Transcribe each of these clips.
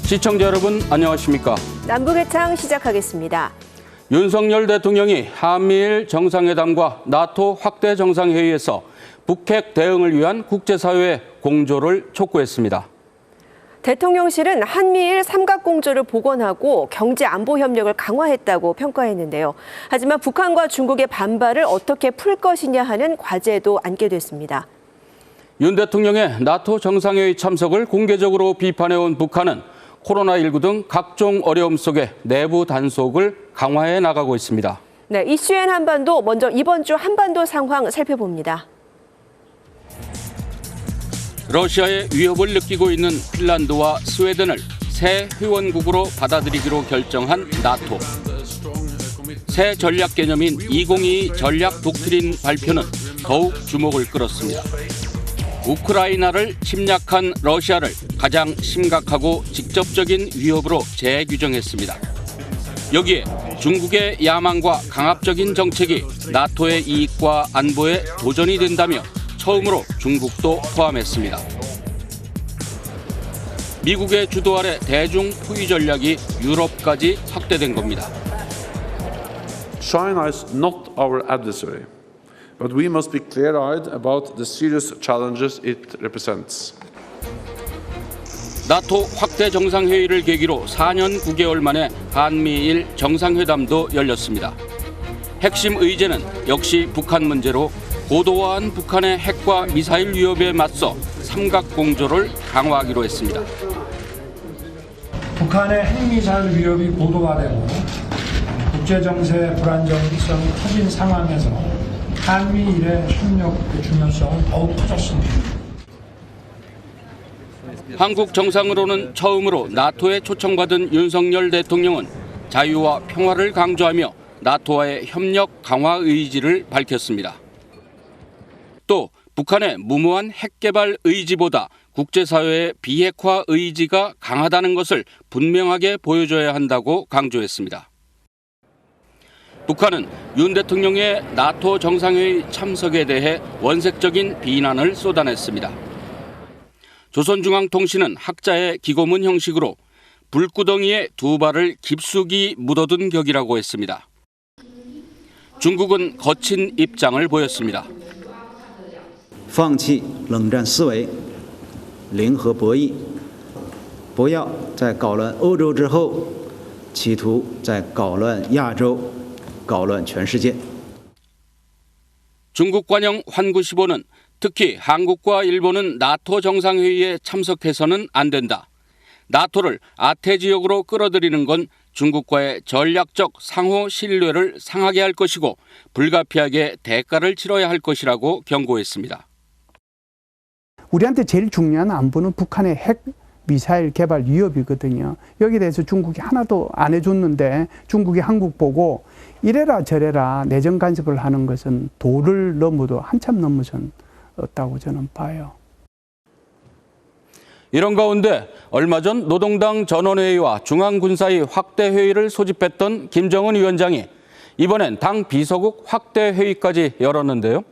시청자 여러분 안녕하십니까? 남북외창 시작하겠습니다. 윤석열 대통령이 한미일 정상회담과 나토 확대 정상회의에서 북핵 대응을 위한 국제사회의 공조를 촉구했습니다. 대통령실은 한미일 삼각공조를 복원하고 경제 안보 협력을 강화했다고 평가했는데요. 하지만 북한과 중국의 반발을 어떻게 풀 것이냐 하는 과제도 안게 됐습니다. 윤 대통령의 나토 정상회의 참석을 공개적으로 비판해온 북한은 코로나19 등 각종 어려움 속에 내부 단속을 강화해 나가고 있습니다. 네, 이슈엔 한반도 먼저 이번 주 한반도 상황 살펴봅니다. 러시아의 위협을 느끼고 있는 핀란드와 스웨덴을 새 회원국으로 받아들이기로 결정한 나토. 새 전략 개념인 2022 전략 독트린 발표는 더욱 주목을 끌었습니다. 우크라이나를 침략한 러시아를 가장 심각하고 직접적인 위협으로 재규정했습니다. 여기에 중국의 야망과 강압적인 정책이 나토의 이익과 안보에 도전이 된다며 처음으로 중국도 포함했습니다. 미국의 주도 아래 대중 포위 전략이 유럽까지 확대된 겁니다. China is not our adversary, but we must be clear-eyed about the serious challenges it represents. 나토 확대 정상회의를 계기로 4년 9개월 만에 한미일 정상회담도 열렸습니다. 핵심 의제는 역시 북한 문제로 고도화한 북한의 핵과 미사일 위협에 맞서 삼각공조를 강화하기로 했습니다. 북한의 핵미사일 위협이 고도화되고 국제정세 불안정성이 커진 상황에서 한미일의 협력의 중요성은 더욱 커졌습니다. 한국 정상으로는 처음으로 나토에 초청받은 윤석열 대통령은 자유와 평화를 강조하며 나토와의 협력 강화 의지를 밝혔습니다. 또 북한의 무모한 핵 개발 의지보다 국제사회의 비핵화 의지가 강하다는 것을 분명하게 보여줘야 한다고 강조했습니다. 북한은 윤 대통령의 나토 정상회의 참석에 대해 원색적인 비난을 쏟아냈습니다. 조선중앙통신은 학자의 기고문 형식으로 불구덩이에 두 발을 깊숙이 묻어둔 격이라고 했습니다. 중국은 거친 입장을 보였습니다. 放弃冷战思维，零和博弈，不要在搞乱欧洲之后，企图在搞乱亚洲、搞乱全世界。 중국 관영 환구시보는 특히 한국과 일본은 나토 정상회의에 참석해서는 안 된다. 나토를 아태 지역으로 끌어들이는 건 중국과의 전략적 상호 신뢰를 상하게 할 것이고 불가피하게 대가를 치러야 할 것이라고 경고했습니다. 우리한테 제일 중요한 안보는 북한의 핵 미사일 개발 위협이거든요. 여기에 대해서 중국이 하나도 안 해줬는데 중국이 한국 보고 이래라 저래라 내정 간섭을 하는 것은 도를 넘어도 한참 넘어선 없다고 저는 봐요. 이런 가운데 얼마 전 노동당 전원회의와 중앙군사위 확대회의를 소집했던 김정은 위원장이 이번엔 당 비서국 확대회의까지 열었는데요.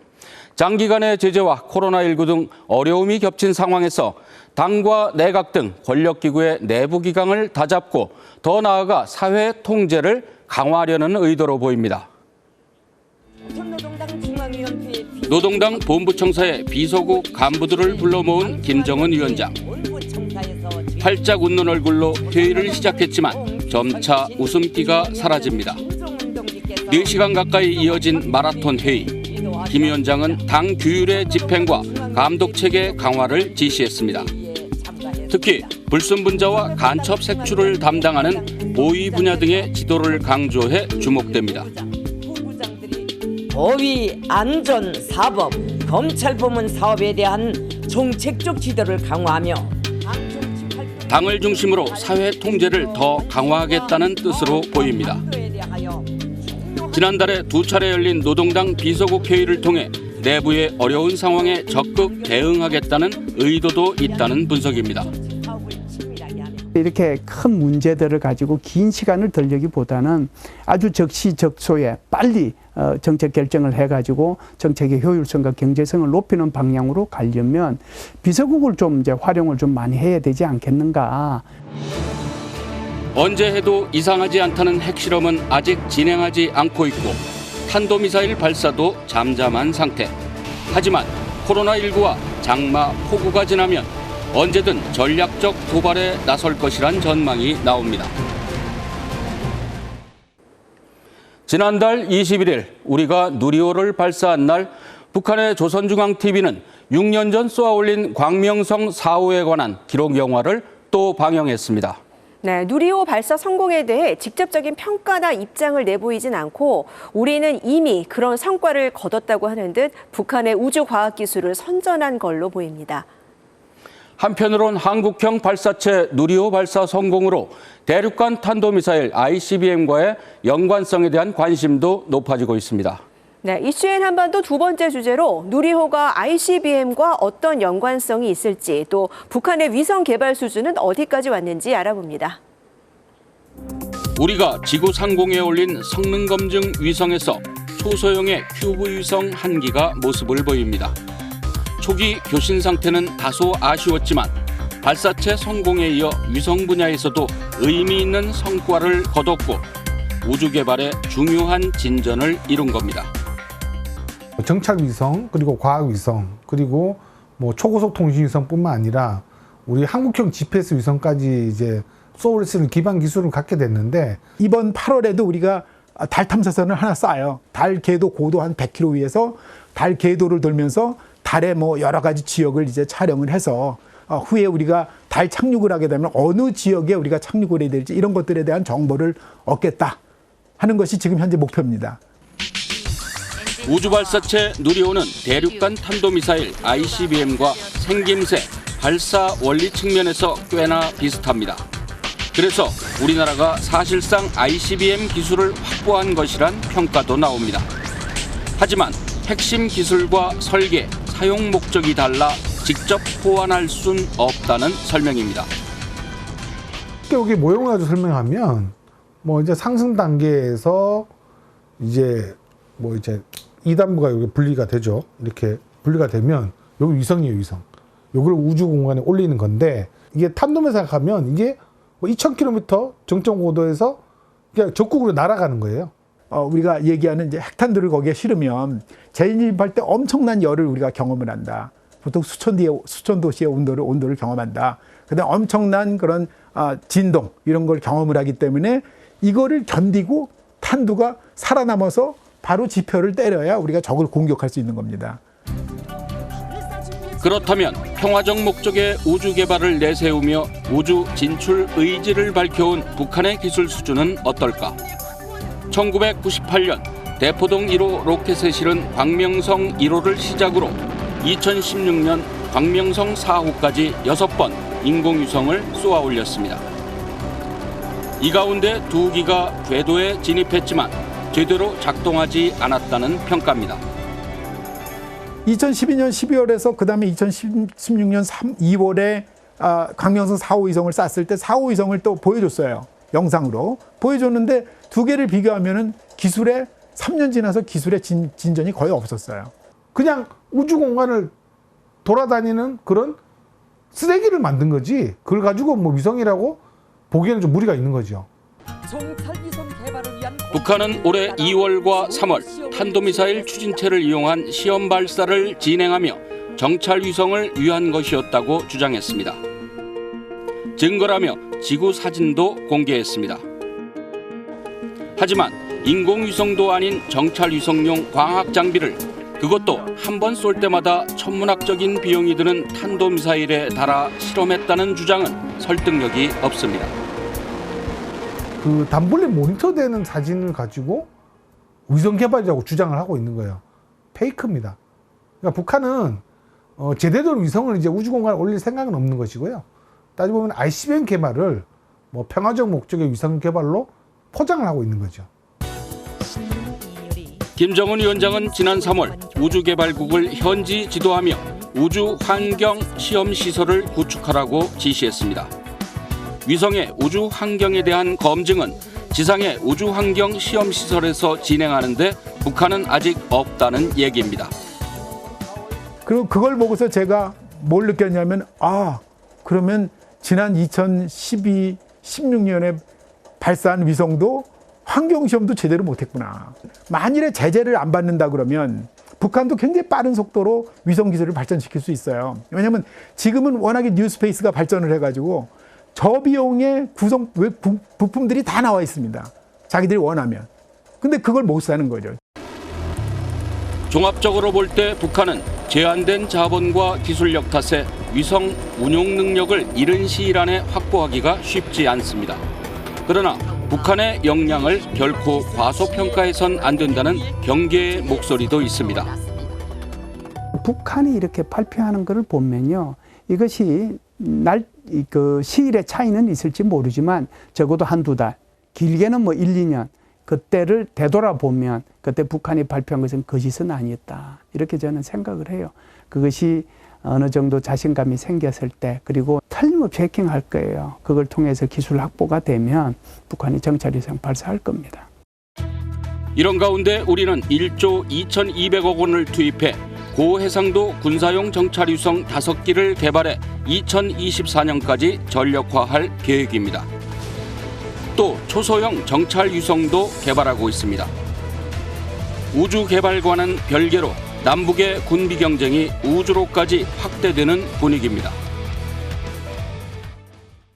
장기간의 제재와 코로나19 등 어려움이 겹친 상황에서 당과 내각 등 권력기구의 내부 기강을 다잡고 더 나아가 사회 통제를 강화하려는 의도로 보입니다. 노동당 본부청사에 비서국 간부들을 불러 모은 김정은 위원장. 활짝 웃는 얼굴로 회의를 시작했지만 점차 웃음기가 사라집니다. 4시간 가까이 이어진 마라톤 회의. 김 위원장은 당 규율의 집행과 감독체계 강화를 지시했습니다. 특히 불순분자와 간첩 색출을 담당하는 보위 분야 등의 지도를 강조해 주목됩니다. 보위, 안전, 사법, 검찰 부문 사업에 대한 정책적 지도를 강화하며 당을 중심으로 사회 통제를 더 강화하겠다는 뜻으로 보입니다. 지난달에 2차례 열린 노동당 비서국 회의를 통해 내부의 어려운 상황에 적극 대응하겠다는 의도도 있다는 분석입니다. 이렇게 큰 문제들을 가지고 긴 시간을 들려기보다는 아주 적시적소에 빨리 정책 결정을 해가지고 정책의 효율성과 경제성을 높이는 방향으로 가려면 비서국을 좀 이제 활용을 좀 많이 해야 되지 않겠는가. 언제 해도 이상하지 않다는 핵실험은 아직 진행하지 않고 있고 탄도미사일 발사도 잠잠한 상태. 하지만 코로나19와 장마, 폭우가 지나면 언제든 전략적 도발에 나설 것이란 전망이 나옵니다. 지난달 21일 우리가 누리호를 발사한 날 북한의 조선중앙TV는 6년 전 쏘아올린 광명성 4호에 관한 기록 영화를 또 방영했습니다. 네, 누리호 발사 성공에 대해 직접적인 평가나 입장을 내보이진 않고 우리는 이미 그런 성과를 거뒀다고 하는 듯 북한의 우주과학기술을 선전한 걸로 보입니다. 한편으론 한국형 발사체 누리호 발사 성공으로 대륙간 탄도미사일 ICBM과의 연관성에 대한 관심도 높아지고 있습니다. 네, 이슈엔 한반도 두 번째 주제로 누리호가 ICBM과 어떤 연관성이 있을지 또 북한의 위성 개발 수준은 어디까지 왔는지 알아봅니다. 우리가 지구 상공에 올린 성능 검증 위성에서 초소형의 큐브 위성 한 기가 모습을 보입니다. 초기 교신 상태는 다소 아쉬웠지만 발사체 성공에 이어 위성 분야에서도 의미 있는 성과를 거뒀고 우주 개발에 중요한 진전을 이룬 겁니다. 정찰 위성, 그리고 과학 위성, 그리고 초고속 통신 위성뿐만 아니라 우리 한국형 GPS 위성까지 이제 쏘을 쓰는 기반 기술을 갖게 됐는데 이번 8월에도 우리가 달 탐사선을 하나 쏴요. 달 궤도 고도 한 100km 위에서 달 궤도를 돌면서 달의 여러 가지 지역을 이제 촬영을 해서 후에 우리가 달 착륙을 하게 되면 어느 지역에 우리가 착륙을 해야 될지 이런 것들에 대한 정보를 얻겠다 하는 것이 지금 현재 목표입니다. 우주발사체 누리호는 대륙간 탄도미사일 ICBM과 생김새, 발사 원리 측면에서 꽤나 비슷합니다. 그래서 우리나라가 사실상 ICBM 기술을 확보한 것이란 평가도 나옵니다. 하지만 핵심 기술과 설계, 사용 목적이 달라 직접 호환할 순 없다는 설명입니다. 여기 모형을 가지고 설명하면 이제 상승 단계에서 이제 2단부가 여기 분리가 되죠. 이렇게 분리가 되면 여기 위성이에요, 위성. 요걸 우주 공간에 올리는 건데 이게 탄도미사일 가면 이게 2,000km 정점 고도에서 그냥 적국으로 날아가는 거예요. 우리가 얘기하는 이제 핵탄두를 거기에 실으면 재진입할 때 엄청난 열을 우리가 경험을 한다. 보통 수천 도시의 온도를 경험한다. 그다음 엄청난 그런 진동 이런 걸 경험을 하기 때문에 이거를 견디고 탄두가 살아남아서 바로 지표를 때려야 우리가 적을 공격할 수 있는 겁니다. 그렇다면 평화적 목적의 우주 개발을 내세우며 우주 진출 의지를 밝혀온 북한의 기술 수준은 어떨까? 1998년 대포동 1호 로켓에 실은 광명성 1호를 시작으로 2016년 광명성 4호까지 6번 인공위성을 쏘아 올렸습니다. 이 가운데 2기가 궤도에 진입했지만 제대로 작동하지 않았다는 평가입니다. 2012년 12월에서 그 다음에 2016년 2월에 광명성 4호 위성을 쐈을 때 4호 위성을 또 보여줬어요. 영상으로 보여줬는데 2개를 비교하면은 기술에 3년 지나서 기술의 진전이 거의 없었어요. 그냥 우주 공간을 돌아다니는 그런 쓰레기를 만든 거지. 그걸 가지고 위성이라고 보기에는 좀 무리가 있는 거죠. 북한은 올해 2월과 3월 탄도미사일 추진체를 이용한 시험 발사를 진행하며 정찰 위성을 위한 것이었다고 주장했습니다. 증거라며 지구 사진도 공개했습니다. 하지만 인공위성도 아닌 정찰 위성용 광학 장비를 그것도 한 번 쏠 때마다 천문학적인 비용이 드는 탄도미사일에 달아 실험했다는 주장은 설득력이 없습니다. 그 단번에 모니터되는 사진을 가지고 위성 개발이라고 주장을 하고 있는 거예요. 페이크입니다. 그러니까 북한은 제대로 위성을 이제 우주 공간에 올릴 생각은 없는 것이고요. 따지고 보면 ICBM 개발을 평화적 목적의 위성 개발로 포장을 하고 있는 거죠. 김정은 위원장은 지난 3월 우주개발국을 현지 지도하며 우주 환경 시험 시설을 구축하라고 지시했습니다. 위성의 우주 환경에 대한 검증은 지상의 우주 환경 시험 시설에서 진행하는데 북한은 아직 없다는 얘기입니다. 그리고 그걸 보고서 제가 뭘 느꼈냐면 그러면 지난 2012, 16년에 발사한 위성도 환경시험도 제대로 못했구나. 만일에 제재를 안 받는다 그러면 북한도 굉장히 빠른 속도로 위성 기술을 발전시킬 수 있어요. 왜냐하면 지금은 워낙에 뉴스페이스가 발전을 해가지고 저비용의 부품들이 다 나와 있습니다. 자기들이 원하면. 근데 그걸 못 사는 거죠. 종합적으로 볼 때 북한은 제한된 자본과 기술력 탓에 위성 운용 능력을 이른 시일 안에 확보하기가 쉽지 않습니다. 그러나 북한의 역량을 결코 과소평가해선 안 된다는 경계의 목소리도 있습니다. 북한이 이렇게 발표하는 것을 보면요, 이것이 그 시일의 차이는 있을지 모르지만 적어도 한두 달, 길게는 뭐 1, 2년 그때를 되돌아보면 그때 북한이 발표한 것은 거짓은 아니었다. 이렇게 저는 생각을 해요. 그것이 어느 정도 자신감이 생겼을 때, 그리고 틀림없이 해킹할 거예요. 그걸 통해서 기술 확보가 되면 북한이 정찰위성 발사할 겁니다. 이런 가운데 우리는 1조 2,200억 원을 투입해 고해상도 군사용 정찰위성 5기를 개발해 2024년까지 전력화할 계획입니다. 또 초소형 정찰위성도 개발하고 있습니다. 우주 개발과는 별개로 남북의 군비 경쟁이 우주로까지 확대되는 분위기입니다.